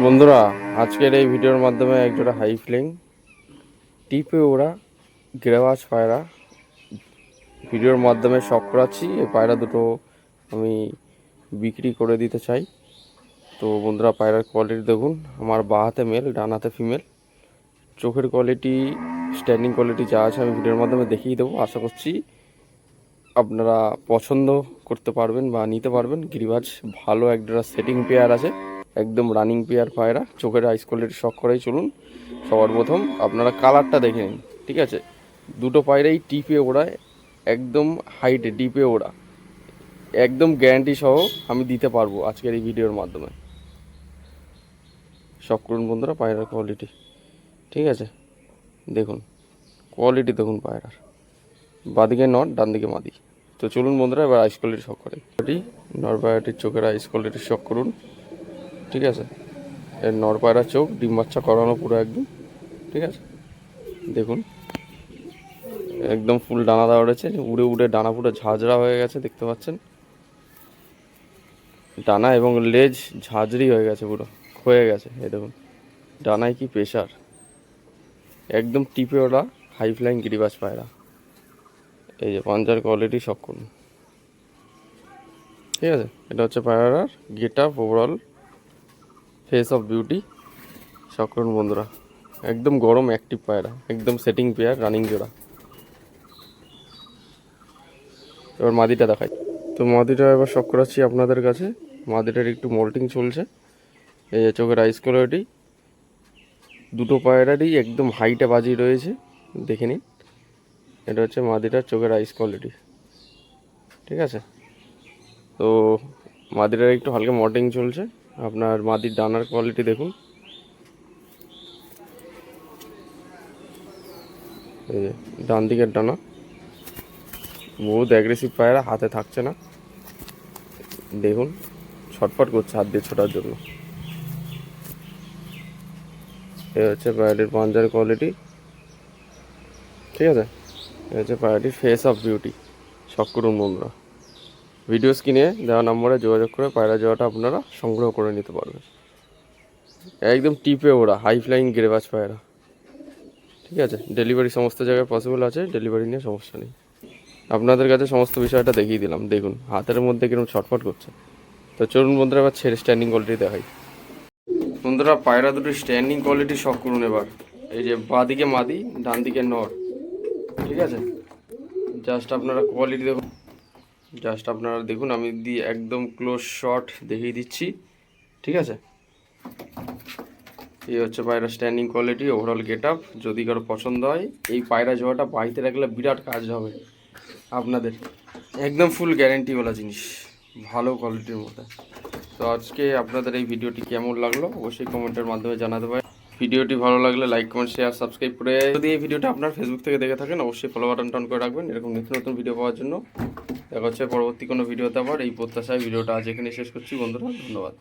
বন্ধুরা, আজকের এই ভিডিওর মাধ্যমে একজোড়া হাই ফ্লাইং টিপে ওড়া গ্রেওয়াজ পায়রা ভিডিওর মাধ্যমে শখ করাচ্ছি। এই পায়রা দুটো আমি বিক্রি করে দিতে চাই। তো বন্ধুরা, পায়রার কোয়ালিটি দেখুন। আমার বাঁ হাতে মেল, ডান হাতে ফিমেল। চোখের কোয়ালিটি, স্ট্যান্ডিং কোয়ালিটি যা আছে আমি ভিডিওর মাধ্যমে দেখিয়ে দেবো। আশা করছি আপনারা পছন্দ করতে পারবেন বা নিতে পারবেন। গিরিবাজ ভালো একটা সেটিং পেয়ার আছে, একদম রানিং পেয়ার পায়রা। চোখের আইস কোয়ালিটি শখ করেই চলুন। সবার প্রথম আপনারা কালারটা দেখে নিন, ঠিক আছে? দুটো পায়রাই টিপে ওড়ায়, একদম হাইটে ডিপে ওড়া, একদম গ্যারান্টি সহ আমি দিতে পারবো আজকের এই ভিডিওর মাধ্যমে। শখ করুন বন্ধুরা পায়রার কোয়ালিটি, ঠিক আছে? দেখুন কোয়ালিটি, দেখুন পায়রার। বাঁদিকে নট, ডান দিকে মাদি। তো চলুন বন্ধুরা, এবার আইস কোয়ালিটি শখ করে নর পায়রাটির চোখের আইস কোয়ালিটি শখ করুন, ঠিক আছে? এর নর পায়রার চোখ ডিম বাচ্চা করানো পুরো একদম, ঠিক আছে? দেখুন একদম ফুল ডানা দেওয়া রয়েছে, উড়ে উড়ে ডানা পুরো ঝাঁঝরা হয়ে গেছে, দেখতে পাচ্ছেন? ডানা এবং লেজ ঝাঁঝরি হয়ে গেছে, পুরো ক্ষয়ে গেছে। এই দেখুন ডানায় কি প্রেশার, একদম টিপে ওরা হাই ফ্লাইং গিরিবাজ পায়রা। এই যে পাঞ্জার কোয়ালিটি শখ করুন, ঠিক আছে? এটা হচ্ছে পায়রার get up, overall face of beauty. শখ করুন বন্ধুরা, একদম গরম অ্যাক্টিভ পায়রা, একদম সেটিং পেয়ার, রানিং জোড়া। এবার মাদিটা দেখাই। তো মাদিটা এবার শখ করাচ্ছি আপনাদের কাছে। মাদিটার একটু মল্টিং চলছে। এই যে চোখের আইস কোয়ালিটি, দুটো পায়রারই একদম হাইটে বাজি রয়েছে, দেখে নিন। এটা হচ্ছে মাদিটার চোখের আইস কোয়ালিটি, ঠিক আছে? তো মাদিটার একটু হালকা মল্টিং চলছে। আপনার মাদির ডানার কোয়ালিটি দেখুন, এই যে ডান দিকের ডানা বহুত অ্যাগ্রেসিভ পায়রা, হাতে থাকছে না, দেখুন ছটফট করছে হাত দিয়ে ছোটার জন্য। এ হচ্ছে পায়রাটির পাঞ্জার কোয়ালিটি, ঠিক আছে? এ হচ্ছে পায়রাটির ফেস অফ বিউটি। শখ করুন বন্ধুরা, ভিডিও স্ক্রিনে দেওয়া নম্বরে যোগাযোগ করে পায়রা জোড়াটা আপনারা সংগ্রহ করে নিতে পারবেন। একদম টিপে ওরা হাই ফ্লাইং গ্রেবাজ পায়রা, ঠিক আছে? ডেলিভারি সমস্ত জায়গায় পসিবল আছে, ডেলিভারি নিয়ে সমস্যা নেই। আপনাদের কাছে সমস্ত বিষয়টা দেখিয়ে দিলাম। দেখুন হাতের মধ্যে কিরকম ছটফট করছে। তো চলুন বন্ধুরা, এবার ছেড়ে স্ট্যান্ডিং কোয়ালিটি দেখাই। বন্ধুরা, পায়রা দুটো স্ট্যান্ডিং কোয়ালিটি শখ করুন এবার। এই যে বাঁদিকে মাদি, ডান দিকে নর, ঠিক আছে? জাস্ট আপনারা কোয়ালিটি দেখুন, জাস্ট আপনারা দেখুন। আমি দিয়ে একদম ক্লোজ শট দেখিয়ে দিচ্ছি, ঠিক আছে? এই হচ্ছে পায়রা standing quality, overall get up. যদি কারো পছন্দ হয়, এই পায়রা জোড়াটা বাড়িতে রাখলে বিরাট কাজ হবে আপনাদের, একদম ফুল গ্যারেন্টিওয়ালা জিনিস, ভালো কোয়ালিটির মধ্যে। তো আজকে আপনাদের এই ভিডিওটি কেমন লাগলো অবশ্যই কমেন্টের মাধ্যমে জানাতে পারেন। ভিডিওটি ভালো লাগলে লাইক, কমেন্ট, শেয়ার, সাবস্ক্রাইব করে, যদি এই ভিডিওটা আপনার ফেসবুক থেকে দেখে থাকেন অবশ্যই ফলো বাটনটা অন করে রাখবেন এরকম নিত্য নতুন ভিডিও পাওয়ার জন্য। দেখা হচ্ছে পরবর্তী কোনো ভিডিওতে আবার। এই প্রত্যাশায় ভিডিওটা আজ এখানে শেষ করছি বন্ধুরা, ধন্যবাদ।